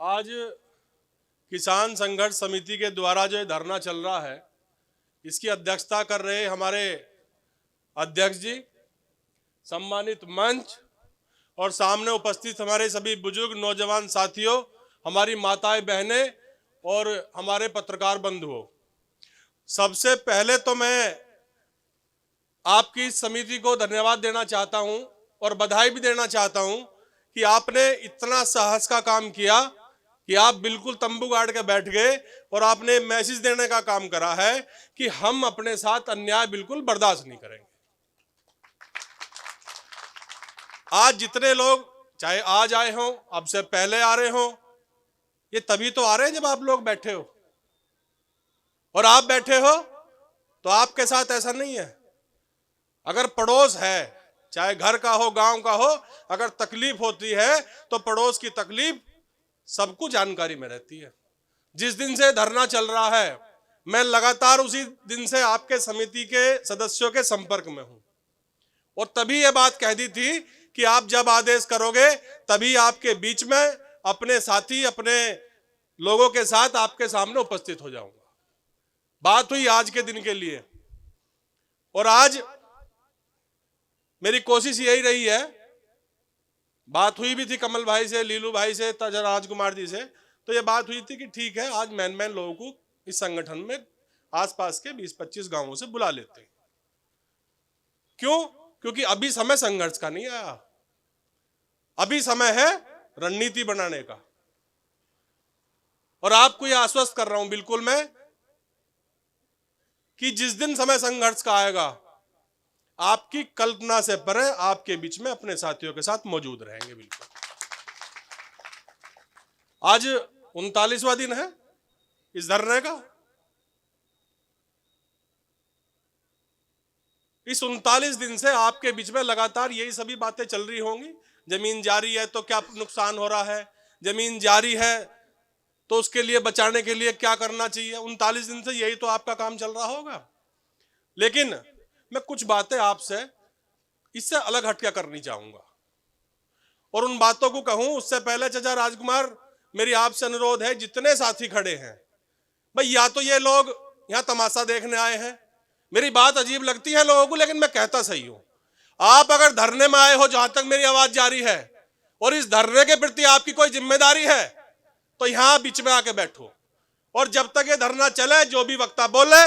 आज किसान संघर्ष समिति के द्वारा जो धरना चल रहा है, इसकी अध्यक्षता कर रहे हमारे अध्यक्ष जी, सम्मानित मंच और सामने उपस्थित हमारे सभी बुजुर्ग नौजवान साथियों, हमारी माताएं बहनें और हमारे पत्रकार बंधुओं, सबसे पहले तो मैं आपकी समिति को धन्यवाद देना चाहता हूं और बधाई भी देना चाहता हूं कि आपने इतना साहस का काम किया कि आप बिल्कुल तंबू गाड़ के बैठ गए और आपने मैसेज देने का काम करा है कि हम अपने साथ अन्याय बिल्कुल बर्दाश्त नहीं करेंगे। आज जितने लोग चाहे आज आए हों, अब से पहले आ रहे हों, ये तभी तो आ रहे हैं जब आप लोग बैठे हो, और आप बैठे हो तो आपके साथ ऐसा नहीं है। अगर पड़ोस है, चाहे घर का हो गांव का हो, अगर तकलीफ होती है तो पड़ोस की तकलीफ सबको जानकारी में रहती है। जिस दिन से धरना चल रहा है, मैं लगातार उसी दिन से आपके समिति के सदस्यों के संपर्क में हूं और तभी यह बात कह दी थी कि आप जब आदेश करोगे तभी आपके बीच में अपने साथी, अपने लोगों के साथ आपके सामने उपस्थित हो जाऊंगा। बात हुई आज के दिन के लिए, और आज मेरी कोशिश यही रही है, बात हुई भी थी कमल भाई से, लीलू भाई से, राजकुमार जी से, तो ये बात हुई थी कि ठीक है आज मैन लोगों को इस संगठन में आसपास के 20-25 गांवों से बुला लेते हैं। क्यों? क्योंकि अभी समय संघर्ष का नहीं आया, अभी समय है रणनीति बनाने का। और आपको यह आश्वस्त कर रहा हूं बिल्कुल मैं कि जिस दिन समय संघर्ष का आएगा, आपकी कल्पना से परे आपके बीच में अपने साथियों के साथ मौजूद रहेंगे। बिल्कुल आज 39वां दिन है इस धरने का। इस 39 दिन से आपके बीच में लगातार यही सभी बातें चल रही होंगी। जमीन जारी है तो क्या नुकसान हो रहा है, जमीन जारी है तो उसके लिए बचाने के लिए क्या करना चाहिए। 39 दिन से यही तो आपका काम चल रहा होगा। लेकिन मैं कुछ बातें आपसे इससे अलग हटके करनी चाहूंगा और उन बातों को कहूं उससे पहले चाचा राजकुमार, मेरी आपसे अनुरोध है, जितने साथी खड़े हैं भाई, या तो ये लोग यहां तमाशा देखने आए हैं, मेरी बात अजीब लगती है लोगों को लेकिन मैं कहता सही हूं। आप अगर धरने में आए हो, जहां तक मेरी आवाज जारी है, और इस धरने के प्रति आपकी कोई जिम्मेदारी है तो यहां बीच में आके बैठो, और जब तक ये धरना चले जो भी वक्ता बोले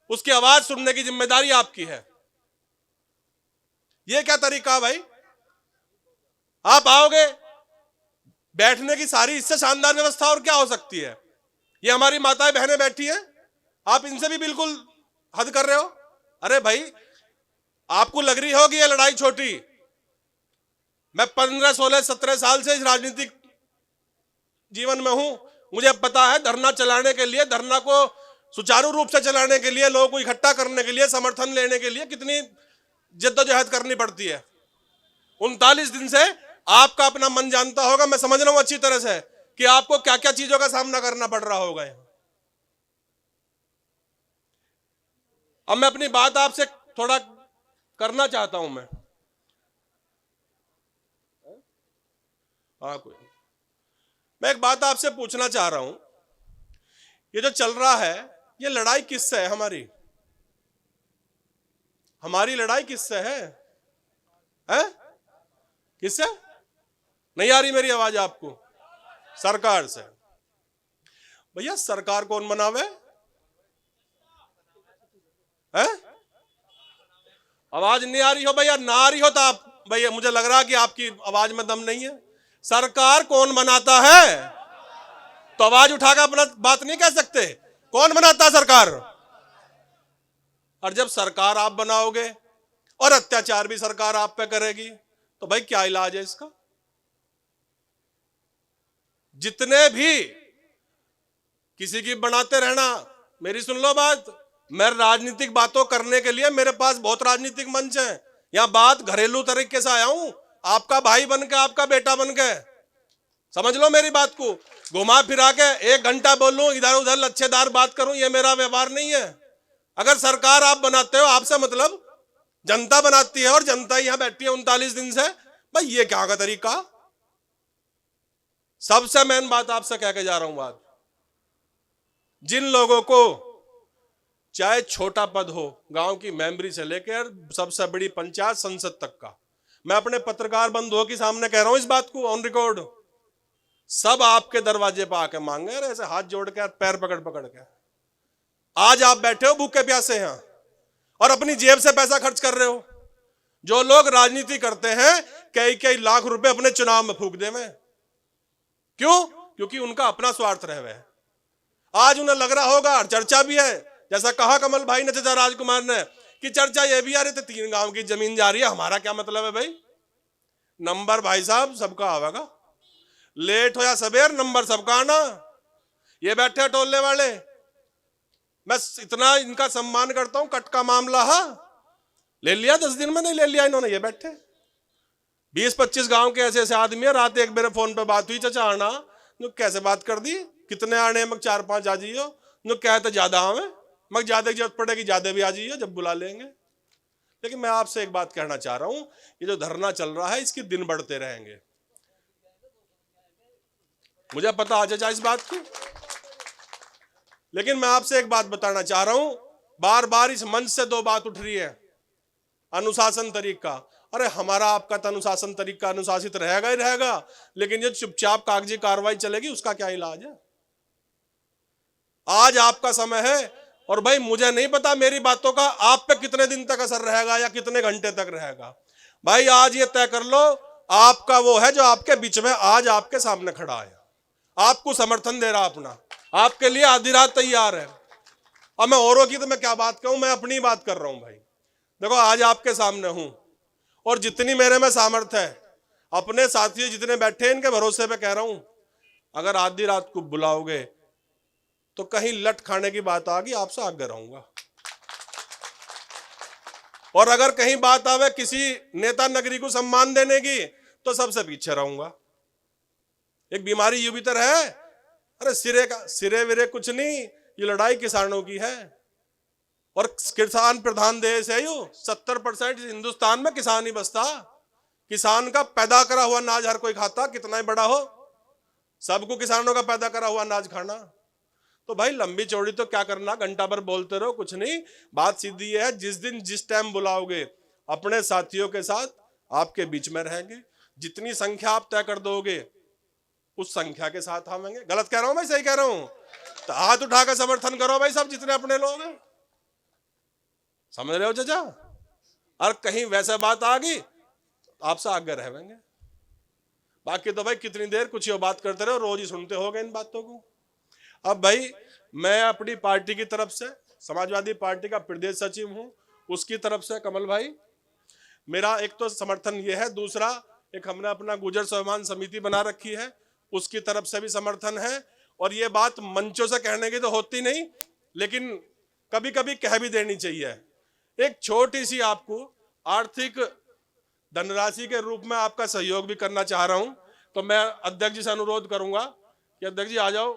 उसकी आवाज सुनने की जिम्मेदारी आपकी है। ये क्या तरीका भाई? आप आओगे, बैठने की सारी इससे शानदार व्यवस्था और क्या हो सकती है। ये हमारी माताएं बहनें बैठी हैं, आप इनसे भी बिल्कुल हद कर रहे हो। अरे भाई, आपको लग रही होगी ये लड़ाई छोटी। मैं 15, 16, 17 साल से इस राजनीतिक जीवन में हूं, मुझे पता है धरना चलाने के लिए, धरना को सुचारू रूप से चलाने के लिए, लोगों को इकट्ठा करने के लिए, समर्थन लेने के लिए कितनी जद्दोजहद करनी पड़ती है। 39 दिन से आपका अपना मन जानता होगा, मैं समझ रहा हूं अच्छी तरह से कि आपको क्या क्या चीजों का सामना करना पड़ रहा होगा। अब मैं अपनी बात आपसे थोड़ा करना चाहता हूं। मैं एक बात आपसे पूछना चाह रहा हूं, ये जो चल रहा है ये लड़ाई किससे है? हमारी लड़ाई किससे है? किससे? नहीं आ रही मेरी आवाज आपको? सरकार से। भैया सरकार कौन बनावे? आवाज नहीं आ रही हो भैया? ना आ रही हो तो आप भैया, मुझे लग रहा है कि आपकी आवाज में दम नहीं है। सरकार कौन बनाता है? तो आवाज उठाकर अपना बात नहीं कह सकते? कौन बनाता है? सरकार। और जब सरकार आप बनाओगे और अत्याचार भी सरकार आप पे करेगी तो भाई क्या इलाज है इसका? जितने भी किसी की बनाते रहना, मेरी सुन लो बात, मैं राजनीतिक बातों करने के लिए मेरे पास बहुत राजनीतिक मंच है। यहां बात घरेलू तरीके से आया हूं, आपका भाई बनके, आपका बेटा बनके, समझ लो मेरी बात को। घुमा फिरा के 1 घंटा बोलूं, इधर उधर लच्छेदार बात करूं, ये मेरा व्यवहार नहीं है। अगर सरकार आप बनाते हो, आपसे मतलब जनता बनाती है और जनता यहां बैठी है 39 दिन से, भाई ये क्या का तरीका? सबसे मेन बात आपसे कह के जा रहा हूं बात, जिन लोगों को चाहे छोटा पद हो, गांव की मेंबरी से लेकर सबसे बड़ी पंचायत संसद तक का, मैं अपने पत्रकार बंधुओं के सामने कह रहा हूं इस बात को ऑन रिकॉर्ड, सब आपके दरवाजे पर आके मांगे ऐसे हाथ जोड़ के, पैर पकड़ पकड़ के। आज आप बैठे हो भूखे प्यासे यहां और अपनी जेब से पैसा खर्च कर रहे हो। जो लोग राजनीति करते हैं कई कई लाख रुपए अपने चुनाव में फूक दे में, क्यों? क्योंकि उनका अपना स्वार्थ रह गया। आज उन्हें लग रहा होगा, चर्चा भी है, जैसा कहा कमल भाई ने, चाचा राजकुमार ने, कि चर्चा ये भी आ रही थी 3 गांव की जमीन जा रही है, हमारा क्या मतलब है भाई? नंबर भाई साहब सबका आवेगा, लेट हो या सवेर नंबर सबका आना। ये बैठे टोलने वाले, मैं इतना इनका सम्मान करता हूं, कट का मामला ले लिया 10 दिन में, नहीं ले लिया इन्होंने। ये बैठे 20-25 गांव के ऐसे ऐसे आदमी है। रात एक मेरे फोन पे बात हुई, चाचा आना, कैसे बात कर दी, कितने आने, मग 4-5 आ जाइयो, कहते ज्यादा हमें, मग ज्यादा की जरूरत पड़ेगी ज्यादा भी आ जाइयो जब बुला लेंगे। लेकिन मैं आपसे एक बात कहना चाह रहा हूं, ये जो धरना चल रहा है इसके दिन बढ़ते रहेंगे, मुझे पता आ जाए इस बात की। लेकिन मैं आपसे एक बात बताना चाह रहा हूं, बार बार इस मंच से 2 बात उठ रही है, अनुशासन तरीका। अरे हमारा आपका तो अनुशासन तरीका अनुशासित रहेगा ही रहेगा, लेकिन ये चुपचाप कागजी कार्रवाई चलेगी, उसका क्या इलाज है? आज आपका समय है, और भाई मुझे नहीं पता मेरी बातों का आप पे कितने दिन तक असर रहेगा या कितने घंटे तक रहेगा। भाई आज ये तय कर लो, आपका वो है जो आपके बीच में आज आपके सामने खड़ा है, आपको समर्थन दे रहा, अपना आपके लिए आधी रात तैयार है। और मैं औरों की तो मैं क्या बात कहूं, मैं अपनी बात कर रहा हूं भाई। देखो आज आपके सामने हूं, और जितनी मेरे में सामर्थ्य है, अपने साथियों जितने बैठे इनके भरोसे पे कह रहा हूं, अगर आधी रात को बुलाओगे तो कहीं लट खाने की बात आ गई, आपसे आगे रहूंगा। और अगर कहीं बात आवे किसी नेता नगरी को सम्मान देने की, तो सबसे पीछे रहूंगा। एक बीमारी यूं भीतर है, अरे सिरे विरे कुछ नहीं, ये लड़ाई किसानों की है, और किसान प्रधान देश है। 70% हिंदुस्तान में किसान ही बसता, किसान का पैदा करा हुआ अनाज हर कोई खाता, कितना ही बड़ा हो, सबको किसानों का पैदा करा हुआ अनाज खाना। तो भाई लंबी चौड़ी तो क्या करना, घंटा भर बोलते रहो, कुछ नहीं। बात सीधी है, जिस दिन जिस टाइम बुलाओगे अपने साथियों के साथ आपके बीच में रहेंगे, जितनी संख्या आप तय कर दोगे उस संख्या के साथ आवेंगे। गलत कह रहा हूं भाई, सही कह रहा हूं? तो हाथ उठाकर समर्थन करो भाई सब, जितने अपने लोग हैं, समझ रहे हो चाचा? और कहीं वैसे बात आ गई आपसे आगे रहेंगे। बाकी तो भाई कितनी देर कुछ ही बात करते रहो, रोज ही सुनते होगे इन बातों को। अब भाई मैं अपनी पार्टी की तरफ से, समाजवादी पार्टी का प्रदेश सचिव हूं, उसकी तरफ से कमल भाई मेरा एक तो समर्थन ये है, दूसरा एक हमने अपना गुर्जर स्वाभिमान समिति बना रखी है, उसकी तरफ से भी समर्थन है। और ये बात मंचों से कहने की तो होती नहीं, लेकिन कभी कभी कह भी देनी चाहिए। एक छोटी सी आपको आर्थिक धनराशि के रूप में आपका सहयोग भी करना चाह रहा हूं। तो मैं अध्यक्ष जी से अनुरोध करूंगा कि अध्यक्ष जी आ जाओ।